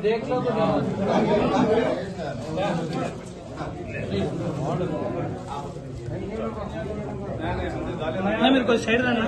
देख लो मेरे को साइड रहना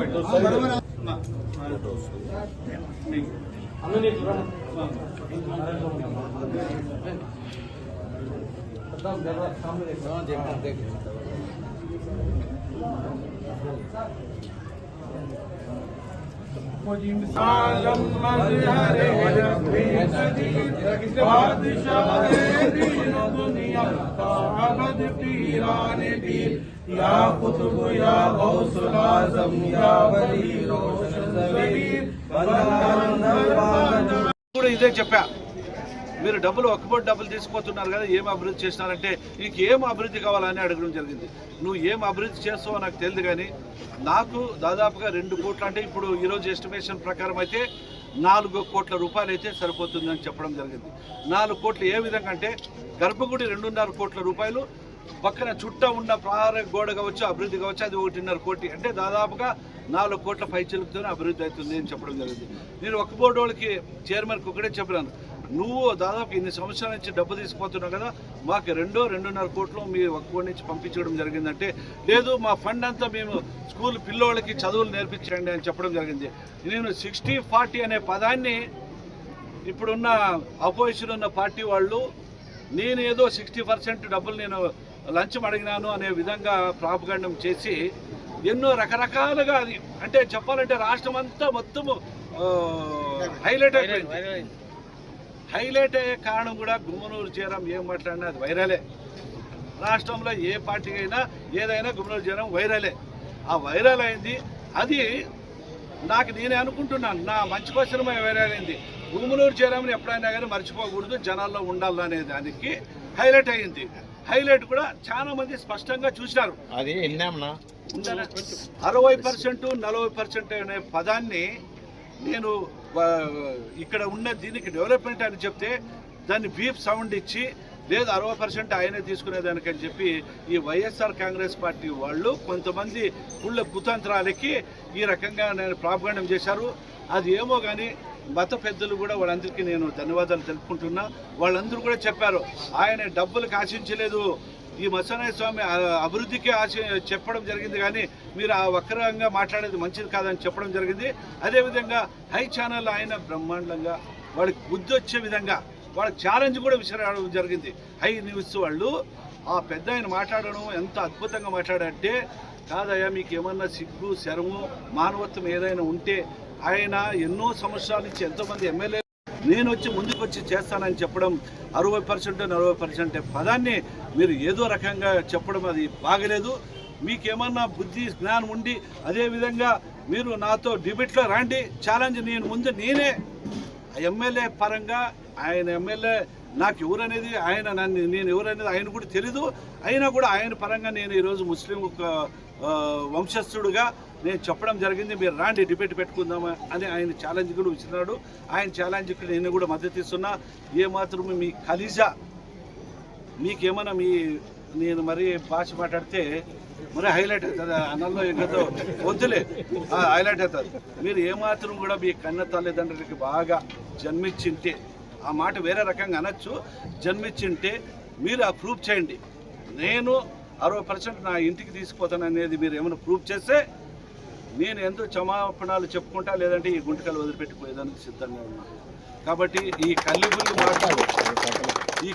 ఇదే చెప్పా మీరు డబ్బులు ఒక్కబోటి డబ్బులు తీసుకుపోతున్నారు కదా ఏం అభివృద్ధి చేస్తున్నారంటే నీకు ఏం అభివృద్ధి కావాలని అడగడం జరిగింది. నువ్వు ఏం అభివృద్ధి చేస్తావో నాకు తెలియదు కానీ నాకు దాదాపుగా 2 కోట్లు అంటే ఇప్పుడు ఈరోజు ఎస్టిమేషన్ ప్రకారం అయితే 4 కోట్ల రూపాయలు అయితే సరిపోతుందని చెప్పడం జరిగింది. 4 కోట్లు ఏ విధంగా అంటే గర్భగుడి 2.5 కోట్ల రూపాయలు, పక్కన చుట్టూ ఉన్న ప్రహార గోడ కావచ్చు అభివృద్ధి కావచ్చు అది 1.5 కోటి అంటే దాదాపుగా 4 కోట్ల పైచిలుకుతోనే అభివృద్ధి అవుతుంది అని చెప్పడం జరిగింది. నేను ఒక్క బోర్డు వాళ్ళకి చైర్మన్కి ఒకటే చెప్పినాను, నువ్వు దాదాపు ఇన్ని సంవత్సరాల నుంచి డబ్బు తీసుకుపోతున్నావు కదా మాకు 2.5 కోట్లు మీ ఒక్క బోర్డు నుంచి పంపించడం జరిగిందంటే లేదు మా ఫండ్ అంతా మేము స్కూల్ పిల్లోళ్ళకి చదువులు నేర్పించండి అని చెప్పడం జరిగింది. నేను 60-40 అనే పదాన్ని ఇప్పుడున్న అపోజిషన్ ఉన్న పార్టీ వాళ్ళు నేను ఏదో 60% డబ్బులు నేను లంచం అడిగినాను అనే విధంగా ప్రాపగండం చేసి ఎన్నో రకరకాలుగా అది అంటే చెప్పాలంటే రాష్ట్రం అంతా మొత్తము హైలైట్ అయిపోయింది. హైలైట్ అయ్యే కారణం కూడా గుమ్మనూరు జయరాం ఏం మాట్లాడినా అది వైరలే. రాష్ట్రంలో ఏ పార్టీ అయినా ఏదైనా గుమ్మనూరు జయరాం వైరలే. ఆ వైరల్ అయింది అది నాకు నేనే అనుకుంటున్నాను నా మంచి కోసమే వైరల్ అయింది. గుమ్మనూరు జయరాంని ఎప్పుడైనా కానీ మర్చిపోకూడదు, జనాల్లో ఉండాలనే దానికి హైలైట్ అయింది. హైలైట్ కూడా చాలా మంది స్పష్టంగా చూసినారు. అది 60% 40% అనే పదాన్ని నేను ఇక్కడ ఉన్న దీనికి డెవలప్మెంట్ అని చెప్తే దాన్ని బీప్ సౌండ్ ఇచ్చి లేదు 60% ఆయనే తీసుకునేదానికని చెప్పి ఈ వైఎస్ఆర్ కాంగ్రెస్ పార్టీ వాళ్ళు కొంతమంది కుళ్ళ కుతంత్రాలకి ఈ రకంగా నేను ప్రాపగండం చేశారు. అది ఏమో కానీ మత పెద్దలు కూడా వాళ్ళందరికీ నేను ధన్యవాదాలు తెలుపుకుంటున్నా. వాళ్ళందరూ కూడా చెప్పారు ఆయన డబ్బులకు ఆశించలేదు, ఈ మత్స్యనారాయణ స్వామి అభివృద్ధికి చెప్పడం జరిగింది కానీ మీరు ఆ వక్రంగా మాట్లాడేది మంచిది కాదని చెప్పడం జరిగింది. అదేవిధంగా హై ఛానల్ ఆయన బ్రహ్మాండంగా వాళ్ళకి బుద్ధి వచ్చే విధంగా వాళ్ళకి ఛాలెంజ్ కూడా విసిరడం జరిగింది. హై న్యూస్ వాళ్ళు ఆ పెద్ద ఆయన మాట్లాడడం ఎంత అద్భుతంగా మాట్లాడంటే కాదయ్యా మీకు ఏమన్నా సిగ్గు శరము మానవత్వం ఏదైనా ఉంటే ఆయన ఎన్నో సంవత్సరాల నుంచి ఎంతోమంది ఎమ్మెల్యే నేను వచ్చి ముందుకు వచ్చి చేస్తానని చెప్పడం 60% 40% పదాన్ని మీరు ఏదో రకంగా చెప్పడం అది బాగలేదు. మీకేమన్నా బుద్ధి జ్ఞానం ఉండి అదేవిధంగా మీరు నాతో డిబేట్లో రండి ఛాలెంజ్ నేను ముందు నేనే ఎమ్మెల్యే పరంగా ఆయన ఎమ్మెల్యే నాకు ఎవరనేది ఆయన నేను ఎవరనేది ఆయన కూడా తెలీదు. అయినా కూడా ఆయన పరంగా నేను ఈరోజు ముస్లిం వంశస్థుడుగా నేను చెప్పడం జరిగింది. మీరు రాండి డిబేట్ పెట్టుకుందామా అని ఆయన ఛాలెంజ్ కూడా ఇచ్చినాడు. ఆయన ఛాలెంజ్కి నేను కూడా మద్దతు ఇస్తున్నా. ఏమాత్రం మీ ఖలీజా మీకేమన్నా నేను మరి భాష మాట్లాడితే మరి హైలైట్ అవుతుంది అన్నంలో ఎక్కడో వద్దులే హైలైట్ అవుతుంది. మీరు ఏమాత్రం కూడా మీ కన్న తల్లిదండ్రులకి బాగా జన్మించింటే ఆ మాట వేరే రకంగా అనొచ్చు, జన్మించింటే మీరు ఆ ప్రూఫ్ చేయండి. నేను 60% నా ఇంటికి తీసుకుపోతాననేది మీరు ఏమైనా ప్రూఫ్ చేస్తే నేను ఎంతో క్షమాపణాలు చెప్పుకుంటా, లేదంటే ఈ గుంటకలు వదిలిపెట్టిపోయేదానికి సిద్ధంగా ఉన్నాను. కాబట్టి ఈ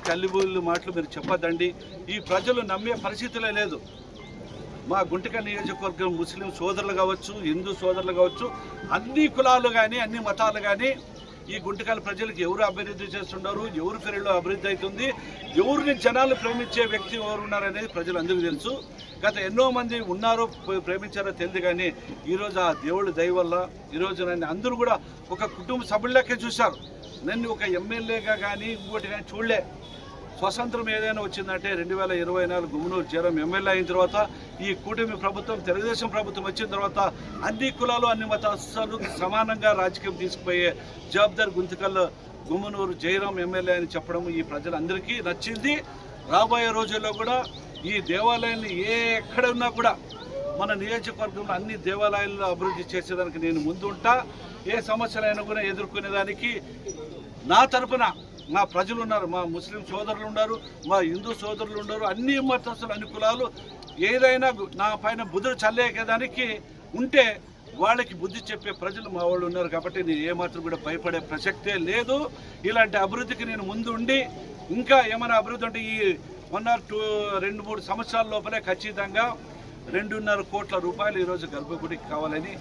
కల్లిబుల్లు మాటలు మీరు చెప్పద్దండి. ఈ ప్రజలు నమ్మే పరిస్థితులే లేదు. మా గుంటకల్ నియోజకవర్గం ముస్లిం సోదరులు కావచ్చు, హిందూ సోదరులు కావచ్చు, అన్ని కులాలు కానీ అన్ని మతాలు కానీ ఈ గుంటకల్ ప్రజలకు ఎవరు అభివృద్ధి చేస్తున్నారు, ఎవరు పేరులో అభివృద్ధి అవుతుంది, ఎవరిని జనాలు ప్రేమించే వ్యక్తి ఎవరు ఉన్నారనేది ప్రజలందరికీ తెలుసు. గత ఎన్నో మంది ఉన్నారో ప్రేమించారో తెలియదు కానీ ఈరోజు ఆ దేవుడి దయ వల్ల ఈరోజు నన్ను అందరూ కూడా ఒక కుటుంబ సభ్యులకే చూశారు. నన్ను ఒక ఎమ్మెల్యేగా కానీ ఇంకోటి కానీ చూడలే. స్వతంత్రం ఏదైనా వచ్చిందంటే 2024 గుమ్మనూరు జయరాం ఎమ్మెల్యే అయిన తర్వాత ఈ కూటమి ప్రభుత్వం తెలుగుదేశం ప్రభుత్వం వచ్చిన తర్వాత అన్ని కులాలు అన్ని మతస్థులు సమానంగా రాజకీయం తీసుకుపోయే జవాబుదారి గుంతకల్లో గుమ్మనూరు జయరాం ఎమ్మెల్యే అని చెప్పడం ఈ ప్రజలందరికీ నచ్చింది. రాబోయే రోజుల్లో కూడా ఈ దేవాలయాన్ని ఎక్కడ ఉన్నా కూడా మన నియోజకవర్గంలో అన్ని దేవాలయాల్లో అభివృద్ధి చేసేదానికి నేను ముందు ఉంటా. ఏ సమస్యలైనా కూడా ఎదుర్కొనేదానికి నా తరపున మా ప్రజలు ఉన్నారు, మా ముస్లిం సోదరులు ఉన్నారు, మా హిందూ సోదరులు ఉన్నారు, అన్ని మతస్థులు అన్ని కులాలు ఏదైనా నా పైన బుద్ధులు చల్లేకేదానికి ఉంటే వాళ్ళకి బుద్ధి చెప్పే ప్రజలు మా వాళ్ళు ఉన్నారు. కాబట్టి నేను ఏమాత్రం కూడా భయపడే ప్రసక్తే లేదు. ఇలాంటి అభివృద్ధికి నేను ముందు ఉండి ఇంకా ఏమైనా అభివృద్ధి అంటే ఈ 2-3 సంవత్సరాల లోపలే ఖచ్చితంగా 2.5 కోట్ల రూపాయలు ఈరోజు గర్భగుడికి కావాలని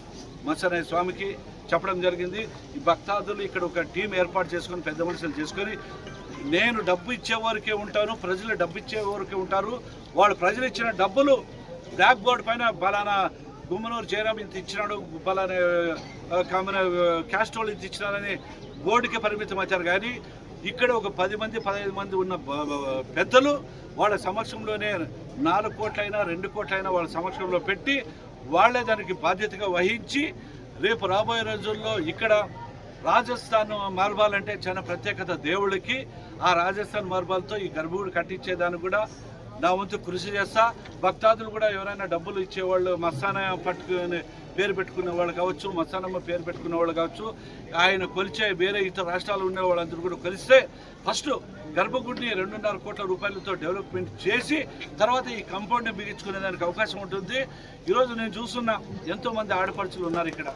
మత్స్యనారాయణ స్వామికి చెప్పడం జరిగింది. ఈ భక్తాదులు ఇక్కడ ఒక టీం ఏర్పాటు చేసుకొని పెద్ద మనుషులు చేసుకొని నేను డబ్బు ఇచ్చేవారికే ఉంటాను, ప్రజలు డబ్బు ఇచ్చేవారికే ఉంటారు. వాళ్ళు ప్రజలు ఇచ్చిన డబ్బులు బ్లాక్ బోర్డు పైన బలానా గుమ్మనూరు జయరాం ఇంత ఇచ్చినాడు, బలానా క్యాస్ట్రోల్ ఇంత ఇచ్చినారని బోర్డుకే పరిమితం వచ్చారు. కానీ ఇక్కడ ఒక 10 మంది 15 మంది ఉన్న పెద్దలు వాళ్ళ సమక్షంలోనే 4 కోట్లైనా 2 కోట్లైనా వాళ్ళ సమక్షంలో పెట్టి వాళ్ళే దానికి బాధ్యతగా వహించి రేపు రాబోయే రోజుల్లో ఇక్కడ రాజస్థాన్ మార్బాలంటే చాలా ప్రత్యేకత దేవుళ్ళకి. ఆ రాజస్థాన్ మార్బాలతో ఈ గర్భగుడి కట్టించేదానికి కూడా నా వంతు కృషి చేస్తా. భక్తాదులు కూడా ఎవరైనా డబ్బులు ఇచ్చేవాళ్ళు మస్తాన పట్టుకుని పేరు పెట్టుకునే వాళ్ళు కావచ్చు, మస్తానమ్మ పేరు పెట్టుకునే వాళ్ళు కావచ్చు, ఆయన కొలిచే వేరే ఇతర రాష్ట్రాలు ఉండే వాళ్ళందరూ కూడా కొలిస్తే ఫస్ట్ గర్భగుడిని 2.5 కోట్ల రూపాయలతో డెవలప్మెంట్ చేసి తర్వాత ఈ కాంపౌండ్ని బిగించుకునే దానికి అవకాశం ఉంటుంది. ఈరోజు నేను చూస్తున్నా ఎంతోమంది ఆడపడుచులు ఉన్నారు ఇక్కడ.